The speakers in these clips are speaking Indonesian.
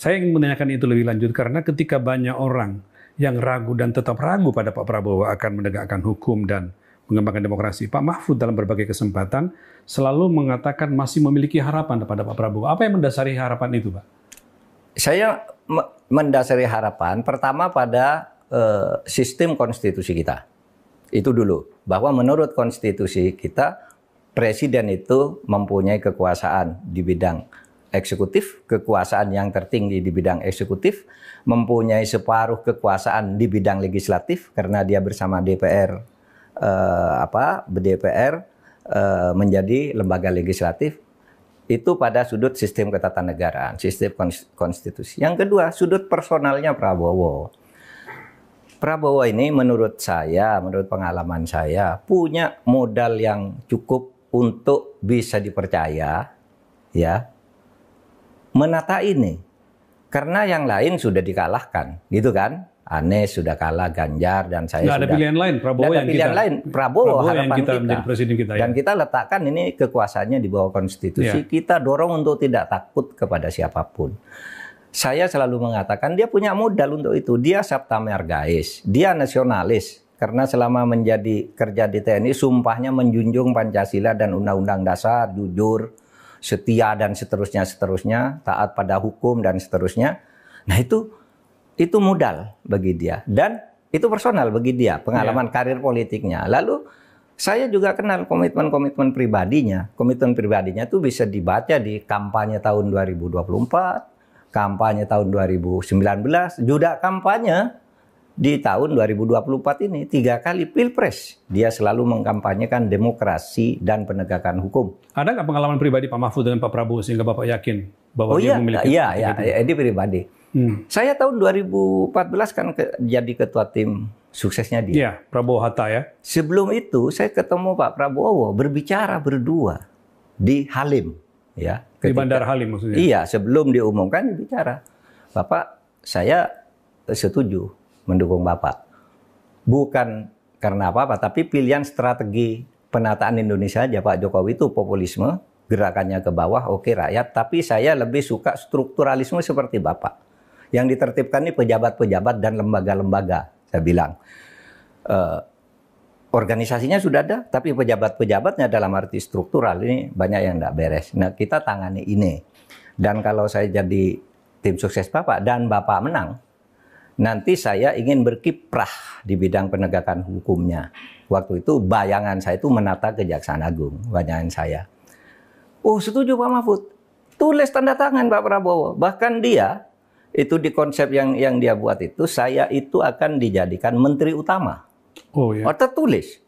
Saya ingin menanyakan itu lebih lanjut karena ketika banyak orang yang ragu dan tetap ragu pada Pak Prabowo akan menegakkan hukum dan mengembangkan demokrasi, Pak Mahfud dalam berbagai kesempatan selalu mengatakan masih memiliki harapan kepada Pak Prabowo. Apa yang mendasari harapan itu, Pak? Saya mendasari harapan pertama pada sistem konstitusi kita. Itu dulu, bahwa menurut konstitusi kita, presiden itu mempunyai kekuasaan di bidang eksekutif, kekuasaan yang tertinggi di bidang eksekutif, mempunyai separuh kekuasaan di bidang legislatif karena dia bersama DPR menjadi lembaga legislatif. Itu pada sudut sistem ketatanegaraan, sistem konstitusi. Yang kedua, sudut personalnya Prabowo. Prabowo ini menurut saya, menurut pengalaman saya, punya modal yang cukup untuk bisa dipercaya, ya, menata ini. Karena yang lain sudah dikalahkan, gitu kan? Anies sudah kalah, Ganjar, dan saya nggak ada pilihan lain, Prabowo yang pilihan lain. Prabowo harapan yang kita kita. menjadi presiden kita. Dan Ya. kita letakkan ini kekuasaannya di bawah konstitusi. Ya. Kita dorong untuk tidak takut kepada siapapun. Saya selalu mengatakan dia punya modal untuk itu. Dia Sabta Margais, dia nasionalis. Karena selama menjadi kerja di TNI, sumpahnya menjunjung Pancasila dan Undang-Undang Dasar, jujur, setia dan seterusnya, taat pada hukum dan seterusnya. Nah itu modal bagi dia dan itu personal bagi dia, pengalaman karir politiknya. Lalu saya juga kenal komitmen-komitmen pribadinya. Komitmen pribadinya itu bisa dibaca di kampanye tahun 2024, kampanye tahun 2019, juga kampanye di tahun 2024 ini 3 kali pilpres. Dia selalu mengkampanyekan demokrasi dan penegakan hukum. Ada nggak pengalaman pribadi Pak Mahfud dengan Pak Prabowo sehingga Bapak yakin bahwa dia memiliki ini pribadi. Saya tahun 2014 kan jadi ketua tim suksesnya dia. Iya, Prabowo Hatta ya. Sebelum itu saya ketemu Pak Prabowo berbicara berdua di Halim, ya. Di Bandara Halim maksudnya. Iya, sebelum diumumkan bicara. Bapak, saya setuju mendukung Bapak. Bukan karena apa-apa, tapi pilihan strategi penataan Indonesia aja Pak Jokowi itu populisme, gerakannya ke bawah, oke rakyat, tapi saya lebih suka strukturalisme seperti Bapak. Yang ditertibkan ini pejabat-pejabat dan lembaga-lembaga, saya bilang. Organisasinya sudah ada, tapi pejabat-pejabatnya dalam arti struktural ini banyak yang tidak beres. Nah, kita tangani ini. Dan kalau saya jadi tim sukses Bapak dan Bapak menang, nanti saya ingin berkiprah di bidang penegakan hukumnya. Waktu itu bayangan saya itu menata Kejaksaan Agung, bayangan saya. Oh, setuju Pak Mahfud. Tulis tanda tangan Pak Prabowo. Bahkan dia, itu di konsep yang dia buat itu, saya itu akan dijadikan menteri utama. Oh ya. Tertulis.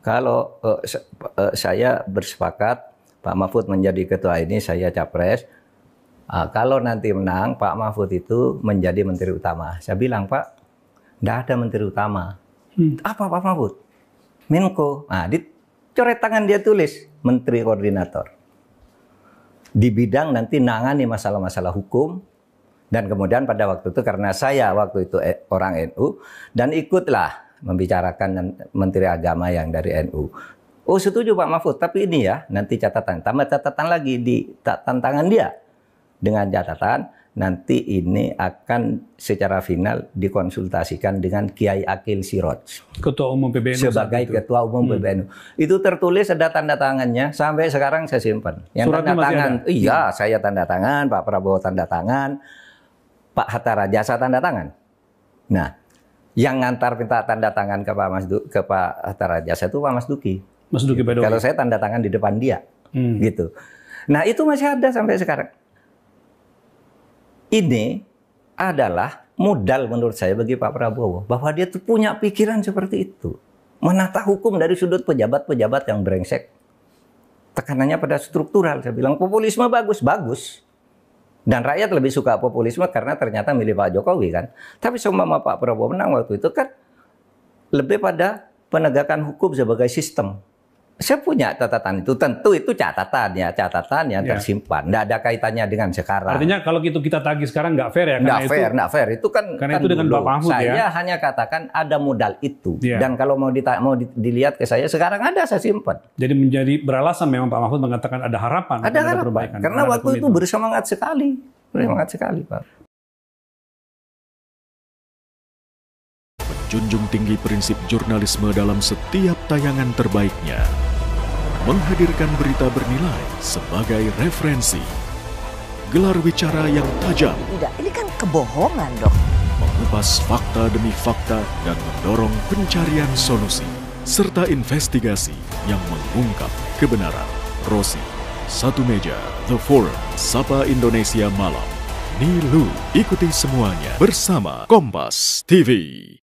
Kalau saya bersepakat, Pak Mahfud menjadi ketua ini, saya capres. Kalau nanti menang, Pak Mahfud itu menjadi menteri utama. Saya bilang, Pak, tidak ada menteri utama. Apa Pak Mahfud? Menko. Nah, dicoret tangan dia tulis, menteri koordinator. Di bidang nanti nangani masalah-masalah hukum. Dan kemudian pada waktu itu, karena saya waktu itu orang NU, dan ikutlah membicarakan menteri agama yang dari NU. Oh, setuju Pak Mahfud, tapi ini ya, nanti catatan. Tambah catatan lagi di tantangan dia. Dengan catatan, nanti ini akan secara final dikonsultasikan dengan Kiai Akil Siroj. Ketua Umum PBNU. Sebagai Ketua Umum PBNU. Itu tertulis, ada tanda tangannya, sampai sekarang saya simpan. Yang Suratnya tanda tangan, iya, saya tanda tangan, Pak Prabowo tanda tangan, Pak Hatta Rajasa tanda tangan. Nah, yang ngantar minta tanda tangan ke Pak Hatta Rajasa itu Pak Mas Duki. Mas Duki Badowi. Kalau saya tanda tangan di depan dia. Gitu. Nah, itu masih ada sampai sekarang. Ini adalah modal menurut saya bagi Pak Prabowo. Bahwa dia tuh punya pikiran seperti itu. Menata hukum dari sudut pejabat-pejabat yang brengsek. Tekanannya pada struktural. Saya bilang populisme bagus. Dan rakyat lebih suka populisme karena ternyata milih Pak Jokowi kan. Tapi seumpama Pak Prabowo menang waktu itu kan lebih pada penegakan hukum sebagai sistem. Saya punya catatan itu, tentu itu catatan yang tersimpan, nggak ada kaitannya dengan sekarang. Artinya kalau itu kita tagih sekarang nggak fair ya? Nggak fair. Itu kan karena itu dengan Pak Mahfud ya. Saya hanya katakan ada modal itu, dan kalau mau dilihat ke saya sekarang ada, saya simpan. Jadi menjadi beralasan memang Pak Mahfud mengatakan ada harapan. Ada harapan, karena waktu itu bersemangat sekali, Pak. menjunjung tinggi prinsip jurnalisme dalam setiap tayangan terbaiknya. Menghadirkan berita bernilai sebagai referensi. Gelar bicara yang tajam. Tidak, ini kan kebohongan, Dok. Mengupas fakta demi fakta dan mendorong pencarian solusi. Serta investigasi yang mengungkap kebenaran. Rosi, Satu Meja, The Forum, Sapa Indonesia Malam. Nilu, ikuti semuanya bersama Kompas TV.